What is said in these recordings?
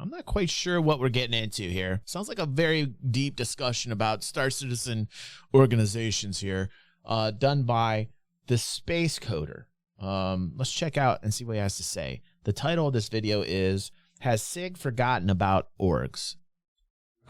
I'm not quite sure what we're getting into here. Sounds like a very deep discussion about Star Citizen organizations here, done by the Space Coder. Let's check out and see what he has to say. The title of this video is, Has CIG Forgotten About Orgs?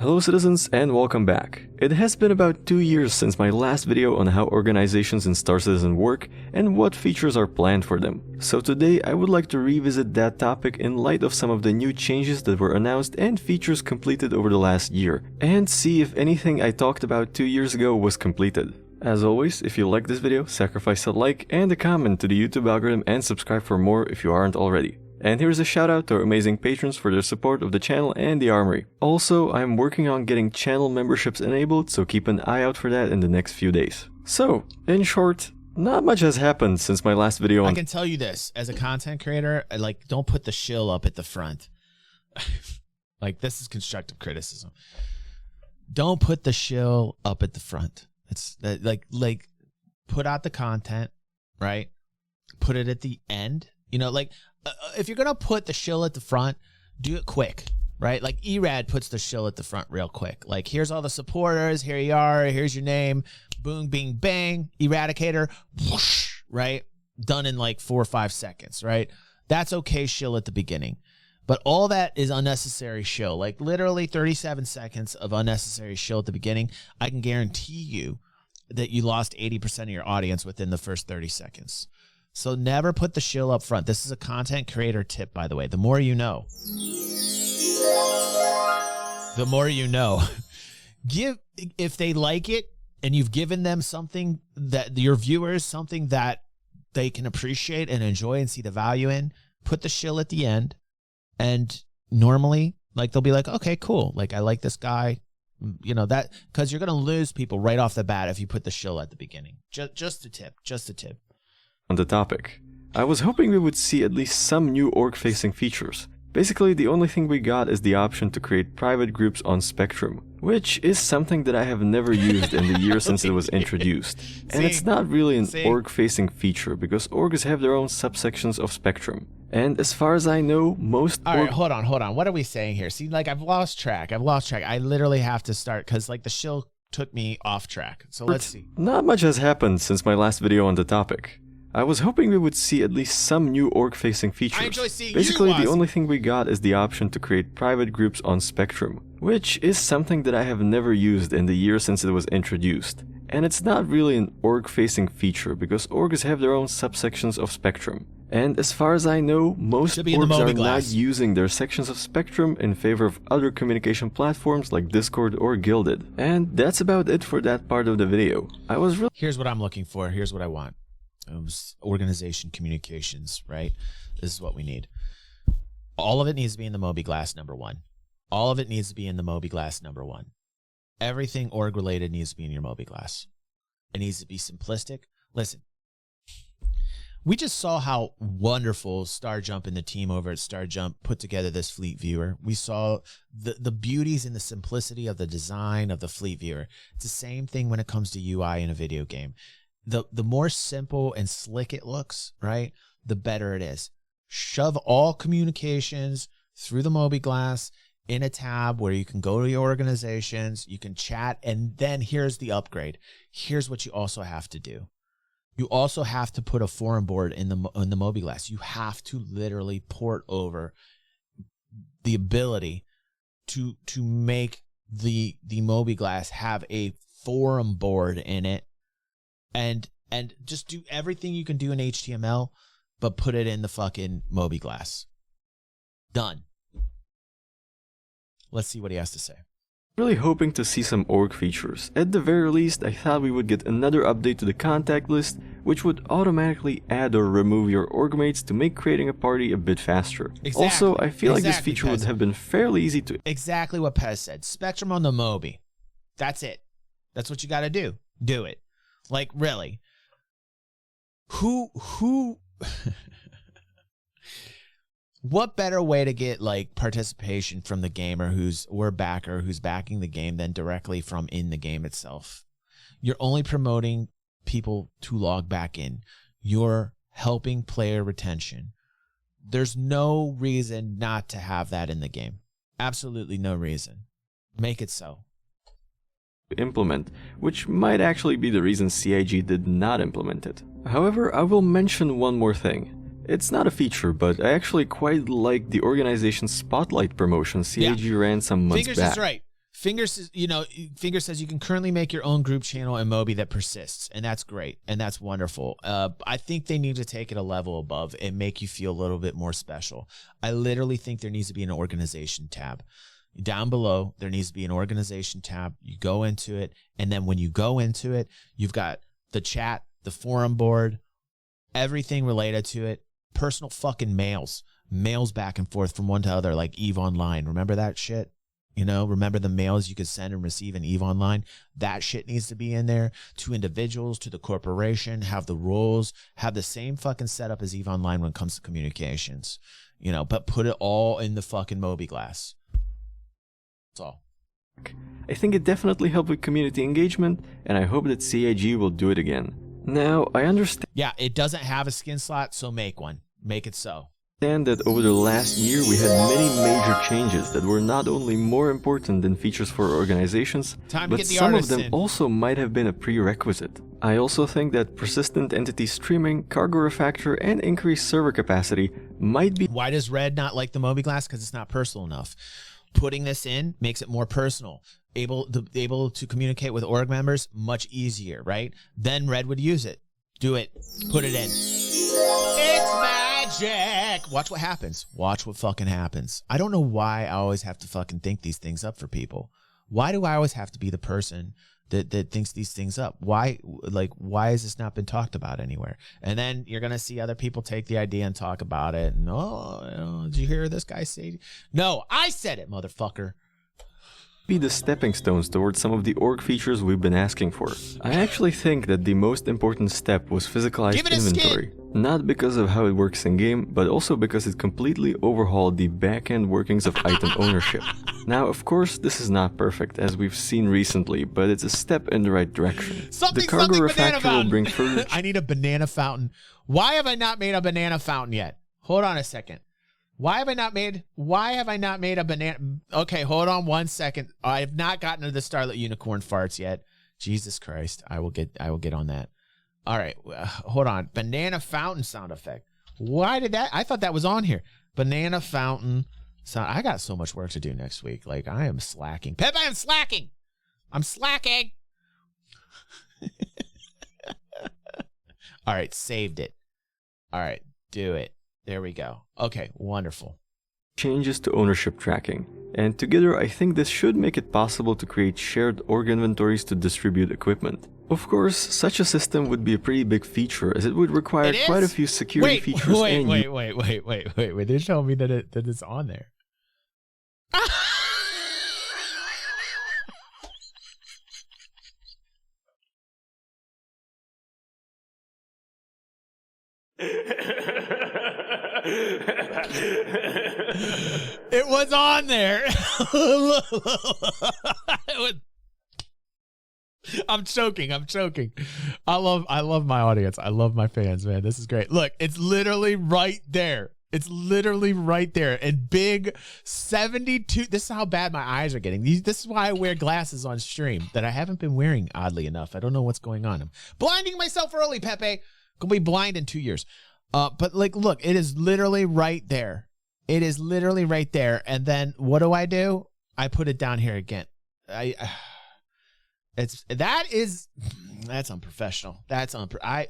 Hello citizens and welcome back. It has been about 2 years since my last video on how organizations in Star Citizen work and what features are planned for them. So today I would like to revisit that topic in light of some of the new changes that were announced and features completed over the last year, and see if anything I talked about 2 years ago was completed. As always, if you like this video, sacrifice a like and a comment to the YouTube algorithm and subscribe for more if you aren't already. And here's a shout out to our amazing patrons for their support of the channel and the armory. Also, I'm working on getting channel memberships enabled, so keep an eye out for that in the next few days. So, in short, not much has happened since my last video on— I can tell you this, as a content creator, don't put the shill up at the front. Like, this is constructive criticism. Don't put the shill up at the front. It's like put out the content, right? Put it at the end. You know, like, if you're going to put the shill at the front, do it quick, right? Like ERAD puts the shill at the front real quick. Like, here's all the supporters. Here you are. Here's your name. Boom, bing, bang. Eradicator. Whoosh, right? Done in like 4 or 5 seconds, right? That's okay shill at the beginning. But all that is unnecessary shill. Like, literally 37 seconds of unnecessary shill at the beginning. I can guarantee you that you lost 80% of your audience within the first 30 seconds. So never put the shill up front. This is a content creator tip, by the way. The more you know. The more you know. If they like it and you've given them something that your viewers, something that they can appreciate and enjoy and see the value in, put the shill at the end. And normally, like, they'll be like, okay, cool. Like, I like this guy. You know, that, because you're going to lose people right off the bat if you put the shill at the beginning. Just a tip. Just a tip. On the topic, I was hoping we would see at least some new org-facing features. Basically, the only thing we got is the option to create private groups on Spectrum, which is something that I have never used in the year since it was introduced. And it's not really an org-facing feature, because orgs have their own subsections of Spectrum. And as far as I know, most— Alright, hold on. What are we saying here? See, like, I've lost track. I literally have to start, because, like, the shill took me off track. So let's see. Not much has happened since my last video on the topic. I was hoping we would see at least some new org-facing features. I enjoy seeing Basically, you, the only thing we got is the option to create private groups on Spectrum, which is something that I have never used in the year since it was introduced. And it's not really an org-facing feature, because orgs have their own subsections of Spectrum. And as far as I know, most orgs are not using their sections of Spectrum in favor of other communication platforms like Discord or Guilded. And that's about it for that part of the video. Here's what I'm looking for. Here's what I want. Organization communications, right? This is what we need. All of it needs to be in the mobiGlas #1. All of it needs to be in the mobiGlas #1. Everything org related needs to be in your mobiGlas. It needs to be simplistic. Listen, we just saw how wonderful StarJump and the team over at StarJump put together this fleet viewer. We saw the beauties and the simplicity of the design of the fleet viewer. It's the same thing when it comes to UI in a video game. The more simple and slick it looks, right, the better it is. Shove all communications through the mobiGlas in a tab where you can go to your organizations, you can chat, and then here's the upgrade. Here's what you also have to do. You also have to put a forum board in the mobiGlas. You have to literally port over the ability to make the mobiGlas have a forum board in it. And just do everything you can do in HTML, but put it in the fucking mobiGlas. Done. Let's see what he has to say. Really hoping to see some org features. At the very least, I thought we would get another update to the contact list, which would automatically add or remove your org mates to make creating a party a bit faster. Exactly. Also, I feel like this feature would have been fairly easy to— Exactly what Pez said. Spectrum on the Mobi. That's it. That's what you got to do. Do it. Like, really. Who what better way to get, like, participation from the gamer or backer who's backing the game than directly from in the game itself? You're only promoting people to log back in. You're helping player retention. There's no reason not to have that in the game. Absolutely no reason. Make it so. Implement, which might actually be the reason CIG did not implement it. However, I will mention one more thing. It's not a feature, but I actually quite like the organization's spotlight promotion CIG ran some months Fingers back. is right. Fingers, Fingers says you can currently make your own group channel in Moby that persists, and that's great, and that's wonderful. I think they need to take it a level above and make you feel a little bit more special. I literally think there needs to be an organization tab. Down below, there needs to be an organization tab. You go into it, and then when you go into it, you've got the chat, the forum board, everything related to it, personal fucking mails back and forth from one to other, like EVE Online. Remember that shit? Remember the mails you could send and receive in EVE Online? That shit needs to be in there. To individuals, to the corporation, have the rules, have the same fucking setup as EVE Online when it comes to communications. But put it all in the fucking Moby Glass. That's all. I think it definitely helped with community engagement, and I hope that CIG will do it again. Now, I understand. Yeah, it doesn't have a skin slot, so make one. Make it so. That over the last year we had many major changes that were not only more important than features for organizations, but some of them also might have been a prerequisite. I also think that persistent entity streaming, cargo refactor, and increased server capacity might be— Why does Red not like the Moby Glass? Because it's not personal enough. Putting this in makes it more personal. Able to communicate with org members much easier, right? Then Red would use it. Do it. Put it in. It's magic. Watch what happens. Watch what fucking happens. I don't know why I always have to fucking think these things up for people. Why do I always have to be the person that thinks these things up? Why has this not been talked about anywhere? And then you're gonna see other people take the idea and talk about it. And did you hear this guy say? No, I said it, motherfucker. Be the stepping stones towards some of the org features we've been asking for. I actually think that the most important step was physicalized inventory. Not because of how it works in game, but also because it completely overhauled the back-end workings of item ownership. Now, of course, this is not perfect, as we've seen recently, but it's a step in the right direction. The cargo refactor will bring further— I need a banana fountain. Why have I not made a banana fountain yet? Hold on a second. Why have I not made a banana? Okay, hold on 1 second. I have not gotten to the Starlit Unicorn farts yet. Jesus Christ. I will get on that. All right. Hold on. Banana fountain sound effect. Why did that? I thought that was on here. Banana fountain sound. I got so much work to do next week. Like, I am slacking. Pep, I am slacking. I'm slacking. All right. Saved it. All right. Do it. There we go. Okay, wonderful. Changes to ownership tracking. And together, I think this should make it possible to create shared org inventories to distribute equipment. Of course, such a system would be a pretty big feature, as it would require quite a few security features. Wait. They're showing me that it's on there. It was on there. I'm choking. I love my audience. I love my fans, man. This is great. Look, it's literally right there. It's literally right there. And big 72. This is how bad my eyes are getting. This is why I wear glasses on stream that I haven't been wearing, oddly enough. I don't know what's going on. I'm blinding myself early, Pepe. Gonna be blind in 2 years. But like, look, it is literally right there. It is literally right there. And then what do? I put it down here again. That's unprofessional. I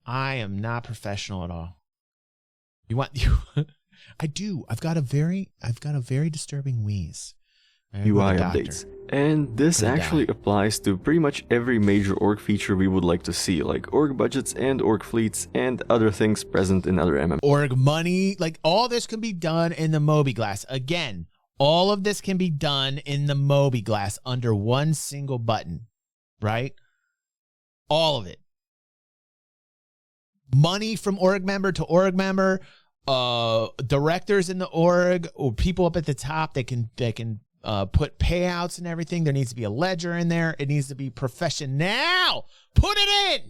am not professional at all. I do. I've got a very disturbing wheeze. UI updates. And this actually applies to pretty much every major org feature we would like to see, like org budgets and org fleets and other things present in other MMOs. Org money, like all this can be done in the Moby Glass. Again, all of this can be done in the Moby Glass under one single button, right? All of it. Money from org member to org member, directors in the org, or people up at the top that can put payouts and everything. There needs to be a ledger in there. It needs to be professional. Put it in.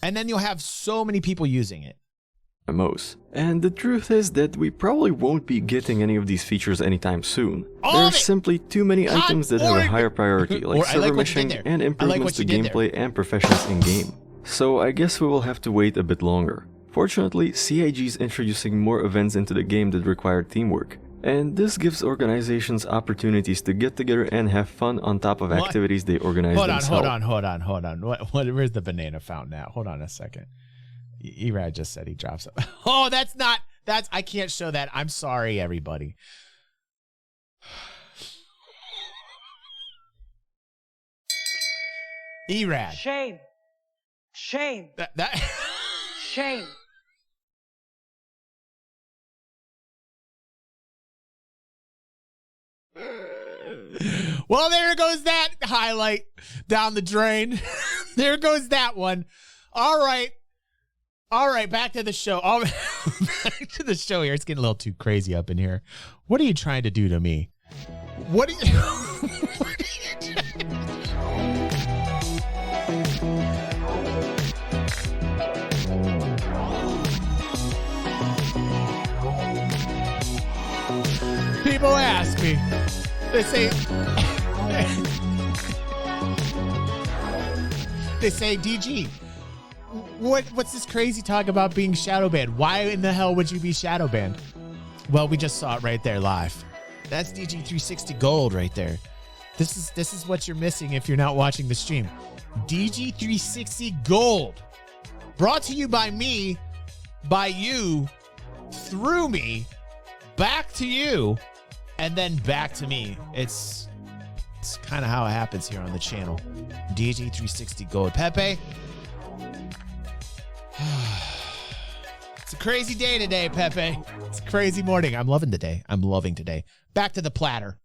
And then you'll have so many people using it. MMOs. And the truth is that we probably won't be getting any of these features anytime soon. There are simply too many items that have a higher priority, like server meshing and improvements to gameplay and professions in-game. So I guess we will have to wait a bit longer. Fortunately, CIG is introducing more events into the game that require teamwork. And this gives organizations opportunities to get together and have fun on top of activities they organize themselves. Hold on. Where's the banana fountain at? Hold on a second. Erad just said he drops it. Oh, I can't show that. I'm sorry, everybody. Erad. Shame. Shame. Well, there goes that highlight down the drain. There goes that one. All right, back to the show. Back to the show here. It's getting a little too crazy up in here. What are you trying to do to me? What are you trying to do? People ask me. They say, DG, what's this crazy talk about being shadow banned? Why in the hell would you be shadow banned? Well, we just saw it right there live. That's DG 360 gold right there. This is what you're missing if you're not watching the stream. DG 360 gold, brought to you by me, by you, through me, back to you. And then back to me. It's kind of how it happens here on the channel. DG 360 Gold. Pepe. It's a crazy day today, Pepe. It's a crazy morning. I'm loving today. Back to the platter.